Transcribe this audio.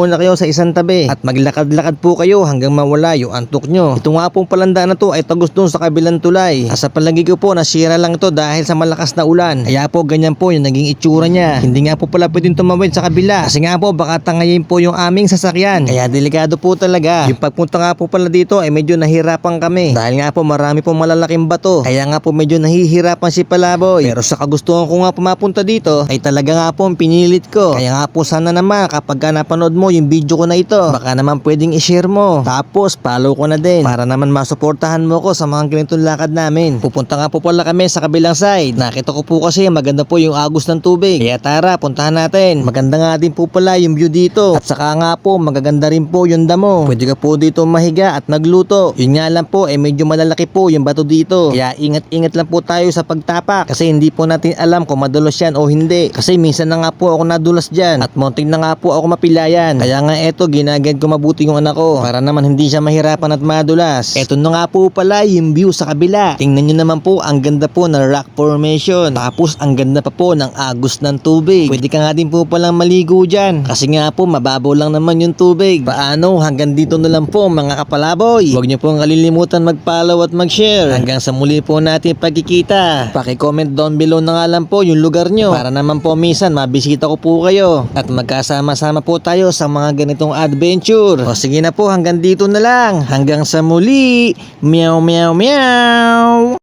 muna kayo sa isang tabi at maglakad-lakad po kayo hanggang mawala yung antok nyo. Ito nga pong palandaan na to ay tagos dun sa kabilang tulay. Sa palagi ko po nasira lang ito dahil sa malakas na ulan. Kaya po ganyan po yung naging itsura niya. Hindi nga po pala pwedeng tumawid sa kabila kasi nga po baka tangayin po yung aming sasakyan. Kaya delikado po talaga. Yung pagpunta nga po pala dito ay medyo nahirapan kami dahil nga po marami pong malalaking bato. Kaya nga po medyo nahihirapan si Palaboy. Pero sa kagustuhan ko nga pumapunta dito ay talaga nga po pinilit ko. Kaya nga po sana naman kapag napanood mo yung video ko na ito, baka naman pwedeng i-share mo. Tapos follow ko na din para naman masuportahan mo ko sa mga ganitong lakad namin. Pupunta nga po pala kami sa kabilang side. Nakita ko po kasi maganda po yung agos ng tubig. Kaya tara, puntahan natin. Maganda nga din po pala yung view dito. At saka nga po magaganda rin po yung damo. Pwede ka po dito mahiga at magluto. Yun nga lang po medyo malalaki po yung bato dito. Kaya ingat-ingat lang po tayo sa pagtapak kasi hindi po natin alam kung madulas yan o hindi. Kasi minsan na nga po ako nadulas dyan at muntik na nga po ako mapilayan. Kaya nga eto, ginagad ko mabuti yung anak ko para naman hindi siya mahirapan at madulas. Eto na nga po pala yung view sa kabila. Tingnan nyo naman po, ang ganda po ng rock formation. Tapos ang ganda pa po ng agos ng tubig. Pwede ka nga din po palang maligo dyan kasi nga po mababaw lang naman yung tubig. Paano? Hanggang dito na lang po mga kapalaboy. Huwag nyo pong kalilimutan mag-follow at mag-share. Hanggang sa muli po natin pagkikita. Paki-comment down below na nga lang po yung lugar nyo para naman po minsan mabisita ko po kayo at magkasama-sama po tayo sa mga ganitong adventure. O sige na po, hanggang dito na lang. Hanggang sa muli. Meow meow meow.